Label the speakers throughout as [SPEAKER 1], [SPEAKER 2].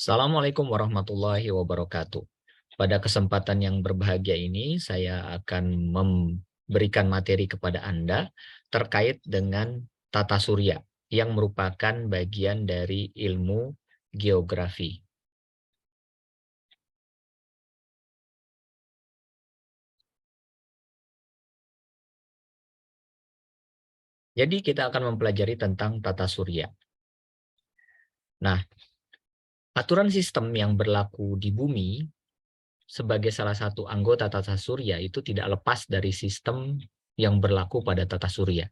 [SPEAKER 1] Assalamualaikum warahmatullahi wabarakatuh. Pada kesempatan yang berbahagia ini, saya akan memberikan materi kepada Anda terkait dengan tata surya yang merupakan bagian dari ilmu geografi. Jadi kita akan mempelajari tentang tata surya. Nah, aturan sistem yang berlaku di bumi sebagai salah satu anggota tata surya itu tidak lepas dari sistem yang berlaku pada tata surya.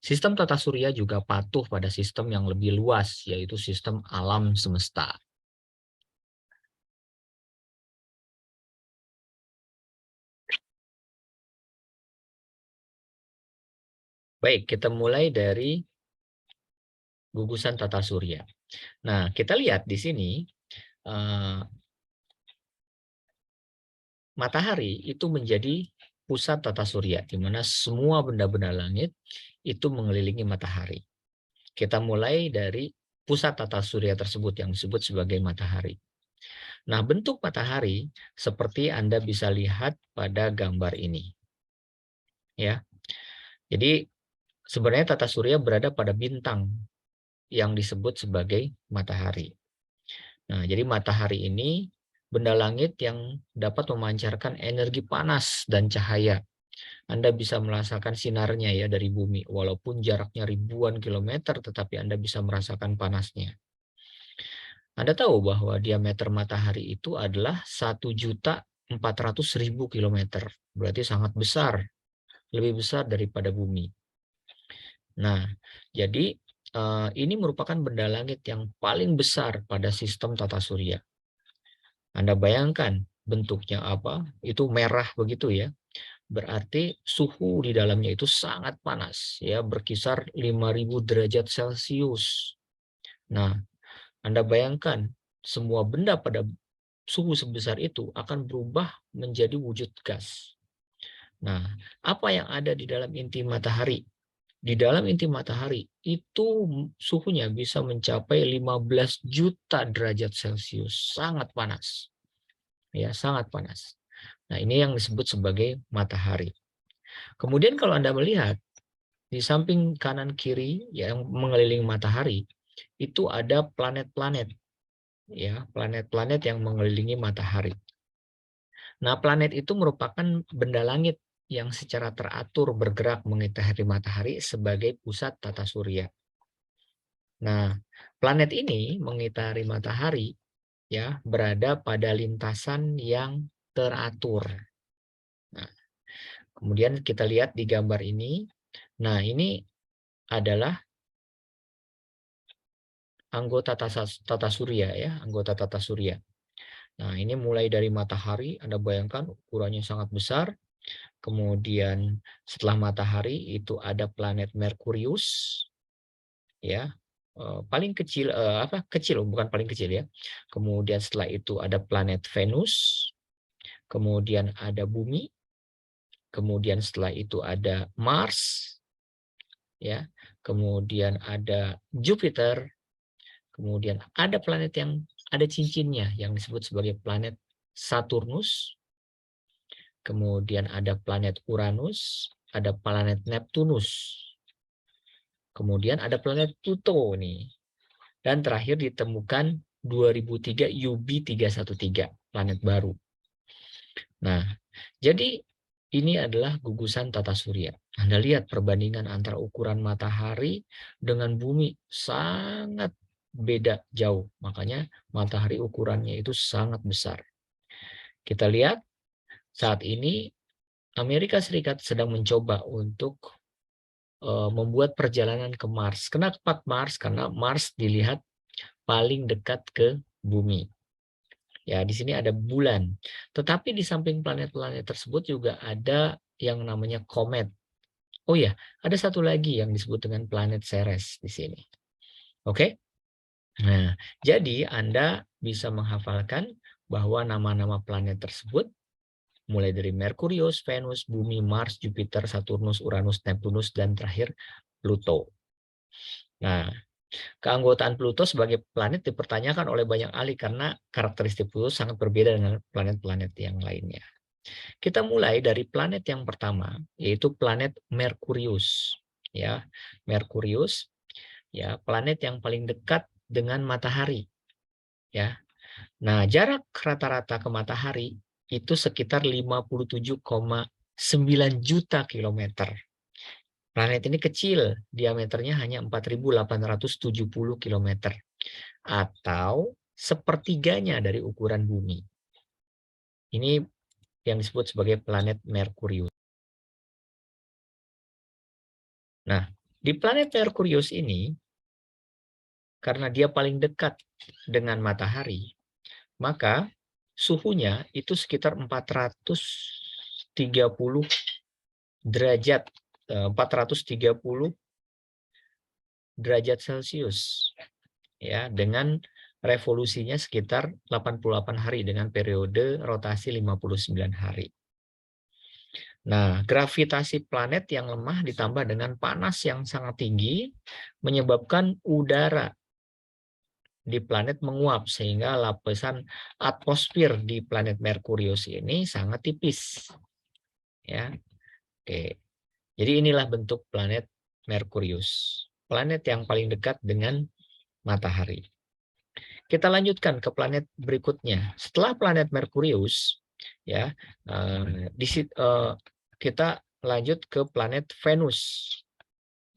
[SPEAKER 1] Sistem tata surya juga patuh pada sistem yang lebih luas, yaitu sistem alam semesta. Baik, kita mulai dari gugusan tata surya. Nah, kita lihat di sini, eh, matahari itu menjadi pusat tata surya, di mana semua benda-benda langit itu mengelilingi matahari. Kita mulai dari pusat tata surya tersebut yang disebut sebagai matahari. Nah, bentuk matahari seperti Anda bisa lihat pada gambar ini. Ya, jadi sebenarnya tata surya berada pada bintang yang disebut sebagai matahari. Nah, jadi matahari ini benda langit yang dapat memancarkan energi panas dan cahaya. Anda bisa merasakan sinarnya ya dari bumi, walaupun jaraknya ribuan kilometer, tetapi Anda bisa merasakan panasnya. Anda tahu bahwa diameter matahari itu adalah 1.400.000 kilometer, berarti sangat besar, lebih besar daripada bumi. Nah, jadi ini merupakan benda langit yang paling besar pada sistem tata surya. Anda bayangkan bentuknya apa? Itu merah begitu ya. Berarti suhu di dalamnya itu sangat panas ya, berkisar 5.000 derajat Celcius. Nah, Anda bayangkan semua benda pada suhu sebesar itu akan berubah menjadi wujud gas. Nah, apa yang ada di dalam inti matahari? Di dalam inti matahari itu suhunya bisa mencapai 15 juta derajat Celcius, sangat panas. Ya, sangat panas. Nah, ini yang disebut sebagai matahari. Kemudian kalau Anda melihat di samping kanan kiri yang mengelilingi matahari, itu ada planet-planet ya, planet-planet yang mengelilingi matahari. Nah, planet itu merupakan benda langit yang secara teratur bergerak mengitari matahari sebagai pusat tata surya. Nah, planet ini mengitari matahari ya, berada pada lintasan yang teratur. Nah, kemudian kita lihat di gambar ini. Nah, ini adalah anggota tata surya ya, anggota tata surya. Nah, ini mulai dari matahari, Anda bayangkan ukurannya sangat besar. Kemudian setelah matahari itu ada planet Merkurius ya. Paling kecil kecil bukan paling kecil ya. Kemudian setelah itu ada planet Venus, kemudian ada bumi, kemudian setelah itu ada Mars ya. Kemudian ada Jupiter, kemudian ada planet yang ada cincinnya yang disebut sebagai planet Saturnus. Kemudian ada planet Uranus, ada planet Neptunus. Kemudian ada planet Pluto nih. Dan terakhir ditemukan 2003 UB313, planet baru. Nah, jadi ini adalah gugusan tata surya. Anda lihat perbandingan antara ukuran matahari dengan bumi sangat beda jauh. Makanya matahari ukurannya itu sangat besar. Kita lihat saat ini Amerika Serikat sedang mencoba untuk membuat perjalanan ke Mars. Kenapa Mars? Karena Mars dilihat paling dekat ke bumi. Ya, di sini ada bulan. Tetapi di samping planet-planet tersebut juga ada yang namanya komet. Oh ya, ada satu lagi yang disebut dengan planet Ceres di sini. Oke? Nah, jadi Anda bisa menghafalkan bahwa nama-nama planet tersebut mulai dari Merkurius, Venus, Bumi, Mars, Jupiter, Saturnus, Uranus, Neptunus, dan terakhir Pluto. Nah, Keanggotaan Pluto sebagai planet dipertanyakan oleh banyak ahli karena karakteristik Pluto sangat berbeda dengan planet-planet yang lainnya. Kita mulai dari planet yang pertama, yaitu planet Merkurius. Ya, Merkurius, ya, planet yang paling dekat dengan matahari. Ya, nah jarak rata-rata ke matahari itu sekitar 57,9 juta kilometer. Planet ini kecil, diameternya hanya 4.870 kilometer, atau sepertiganya dari ukuran bumi. Ini yang disebut sebagai planet Merkurius. Nah, di planet Merkurius ini, karena dia paling dekat dengan matahari, maka suhunya itu sekitar 430 derajat, 430 derajat Celcius, ya, dengan revolusinya sekitar 88 hari dengan periode rotasi 59 hari. Nah, gravitasi planet yang lemah ditambah dengan panas yang sangat tinggi menyebabkan udara di planet menguap sehingga lapisan atmosfer di planet Merkurius ini sangat tipis. Ya. Oke. Jadi inilah bentuk planet Merkurius. Planet yang paling dekat dengan matahari. Kita lanjutkan ke planet berikutnya. Setelah planet Merkurius, ya, kita lanjut ke planet Venus.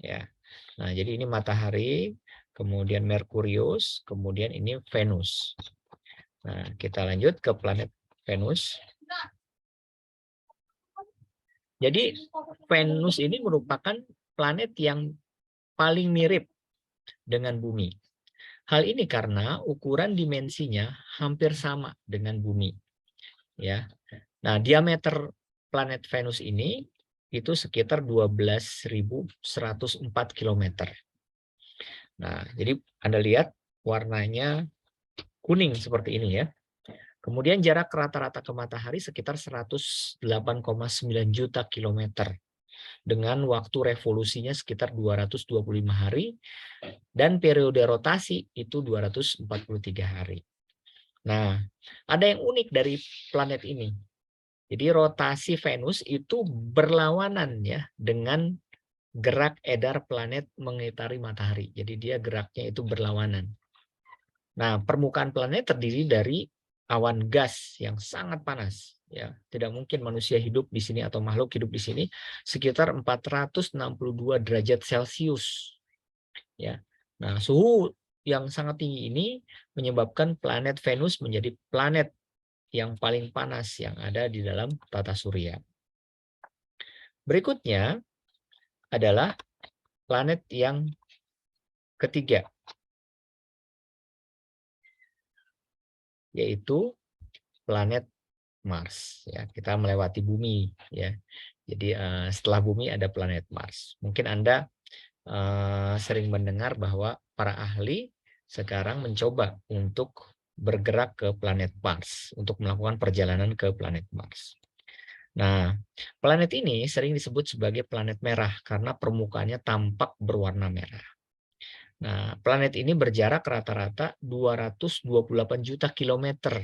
[SPEAKER 1] Ya, nah jadi ini matahari, kemudian Merkurius, kemudian ini Venus. Nah, kita lanjut ke planet Venus. Jadi Venus ini merupakan planet yang paling mirip dengan bumi. Hal ini karena ukuran dimensinya hampir sama dengan bumi. Ya. Nah, diameter planet Venus ini itu sekitar 12.104 km. Nah, jadi Anda lihat warnanya kuning seperti ini ya. Kemudian jarak rata-rata ke matahari sekitar 108,9 juta kilometer dengan waktu revolusinya sekitar 225 hari dan periode rotasi itu 243 hari. Nah, ada yang unik dari planet ini. Jadi rotasi Venus itu berlawanan ya dengan gerak edar planet mengitari matahari. Jadi dia geraknya itu berlawanan. Nah, permukaan planet terdiri dari awan gas yang sangat panas. Ya, tidak mungkin manusia hidup di sini atau makhluk hidup di sini sekitar 462 derajat Celcius. Ya. Nah, suhu yang sangat tinggi ini menyebabkan planet Venus menjadi planet yang paling panas yang ada di dalam tata surya. Berikutnya adalah planet yang ketiga, yaitu planet Mars. Ya, kita melewati bumi. Ya, jadi setelah bumi ada planet Mars. Mungkin Anda sering mendengar bahwa para ahli sekarang mencoba untuk bergerak ke planet Mars untuk melakukan perjalanan ke planet Mars. Nah, planet ini sering disebut sebagai planet merah karena permukaannya tampak berwarna merah. Nah, planet ini berjarak rata-rata 228 juta kilometer.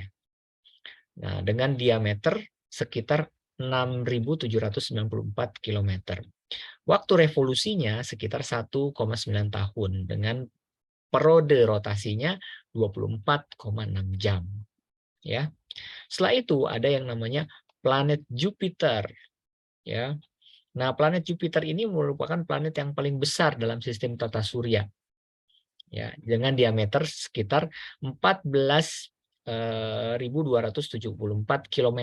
[SPEAKER 1] Nah, dengan diameter sekitar 6.794 kilometer. Waktu revolusinya sekitar 1,9 tahun dengan periode rotasinya 24,6 jam. Ya. Setelah itu ada yang namanya planet Jupiter. Ya. Nah, planet Jupiter ini merupakan planet yang paling besar dalam sistem tata surya. Ya, dengan diameter sekitar 14.274 km.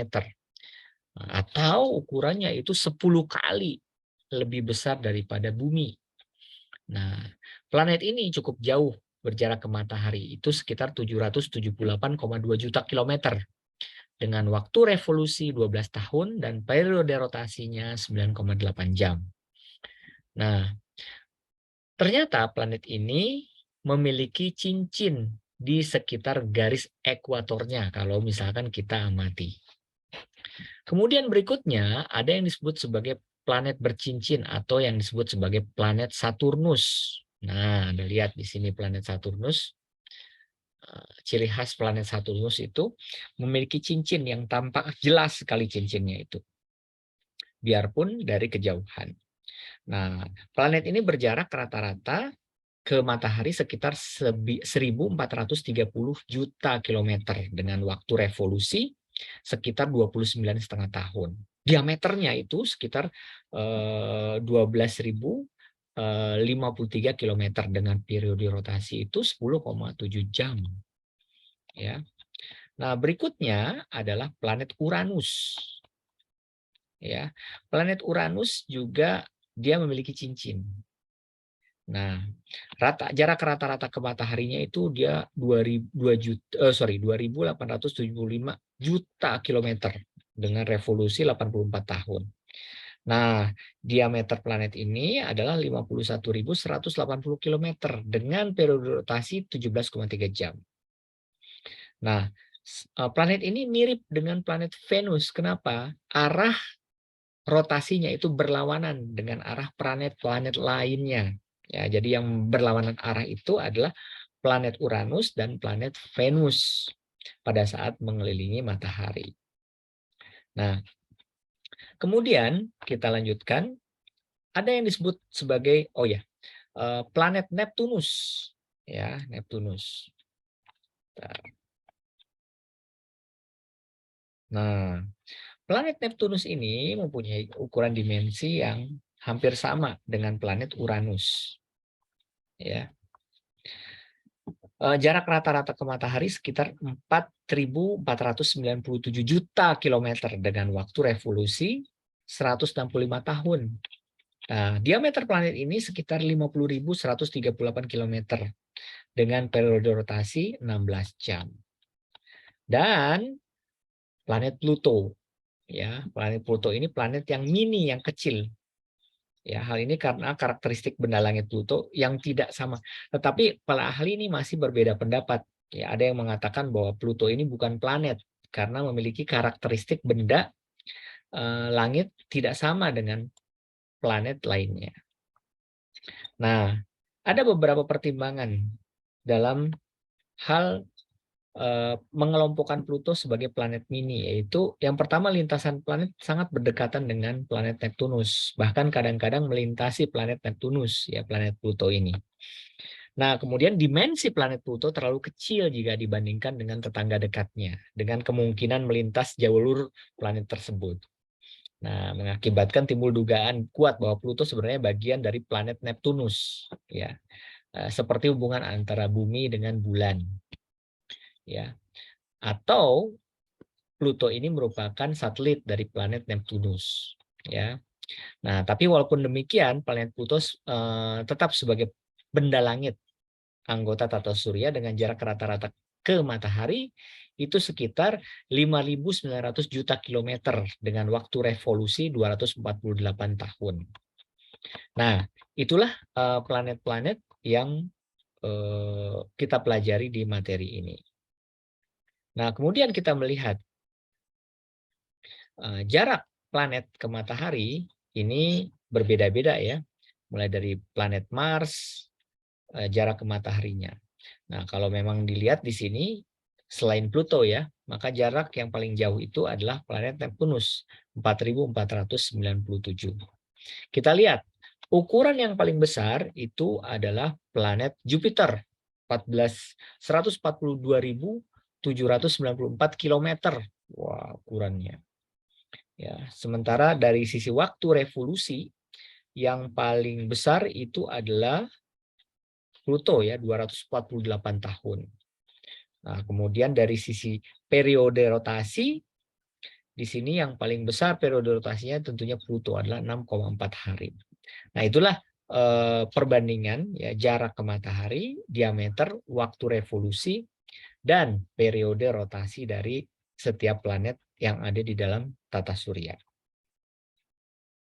[SPEAKER 1] Atau ukurannya itu 10 kali lebih besar daripada bumi. Nah, planet ini cukup jauh berjarak ke matahari, itu sekitar 778,2 juta kilometer. Dengan waktu revolusi 12 tahun dan periode rotasinya 9,8 jam. Nah, ternyata planet ini memiliki cincin di sekitar garis ekuatornya kalau misalkan kita amati. Kemudian berikutnya ada yang disebut sebagai planet bercincin atau yang disebut sebagai planet Saturnus. Nah, Anda lihat di sini planet Saturnus. Ciri khas planet Saturnus itu memiliki cincin yang tampak jelas sekali cincinnya itu, biarpun dari kejauhan. Nah, planet ini berjarak rata-rata ke matahari sekitar 1.430 juta kilometer dengan waktu revolusi sekitar 29,5 tahun. Diameternya itu sekitar 12.053 kilometer dengan periode rotasi itu 10,7 jam. Ya. Nah, berikutnya adalah planet Uranus. Ya, planet Uranus juga dia memiliki cincin. Nah, jarak rata-rata ke mataharinya itu dia 2.875 juta kilometer dengan revolusi 84 tahun. Nah, diameter planet ini adalah 51.180 kilometer dengan periode rotasi 17,3 jam. Nah, planet ini mirip dengan planet Venus. Kenapa? Arah rotasinya itu berlawanan dengan arah planet-planet lainnya. Ya, jadi yang berlawanan arah itu adalah planet Uranus dan planet Venus pada saat mengelilingi matahari. Nah, kemudian kita lanjutkan, ada yang disebut sebagai planet Neptunus. Ya, Neptunus. Nah, planet Neptunus ini mempunyai ukuran dimensi yang hampir sama dengan planet Uranus. Ya. Jarak rata-rata ke matahari sekitar 4.497 juta kilometer dengan waktu revolusi 165 tahun. Nah, diameter planet ini sekitar 50.138 kilometer dengan periode rotasi 16 jam. Dan planet Pluto, ya, planet Pluto ini planet yang mini, yang kecil. Ya, hal ini karena karakteristik benda langit Pluto yang tidak sama. Tetapi para ahli ini masih berbeda pendapat. Ya, ada yang mengatakan bahwa Pluto ini bukan planet karena memiliki karakteristik benda langit tidak sama dengan planet lainnya. Nah, ada beberapa pertimbangan dalam hal mengelompokkan Pluto sebagai planet mini, yaitu yang pertama, lintasan planet sangat berdekatan dengan planet Neptunus, bahkan kadang-kadang melintasi planet Neptunus, ya, planet Pluto ini. Nah, kemudian dimensi planet Pluto terlalu kecil jika dibandingkan dengan tetangga dekatnya, dengan kemungkinan melintas jalur planet tersebut. Nah, mengakibatkan timbul dugaan kuat bahwa Pluto sebenarnya bagian dari planet Neptunus, ya, seperti hubungan antara bumi dengan bulan. Ya, atau Pluto ini merupakan satelit dari planet Neptunus, ya. Nah, tapi walaupun demikian, planet Pluto tetap sebagai benda langit anggota tata surya dengan jarak rata-rata ke matahari itu sekitar 5.900 juta kilometer dengan waktu revolusi 248 tahun. Nah, itulah planet-planet yang kita pelajari di materi ini. Nah, kemudian kita melihat jarak planet ke matahari ini berbeda-beda, ya. Mulai dari planet Mars, jarak ke mataharinya. Nah, kalau memang dilihat di sini, selain Pluto, ya, maka jarak yang paling jauh itu adalah planet Neptunus, 4.497. Kita lihat, ukuran yang paling besar itu adalah planet Jupiter, 142.794 kilometer. Wah, ukurannya. Ya, sementara dari sisi waktu revolusi yang paling besar itu adalah Pluto, ya, 248 tahun. Nah, kemudian dari sisi periode rotasi, di sini yang paling besar periode rotasinya tentunya Pluto adalah 6,4 hari. Nah, itulah perbandingan, ya, jarak ke matahari, diameter, waktu revolusi, dan periode rotasi dari setiap planet yang ada di dalam tata surya.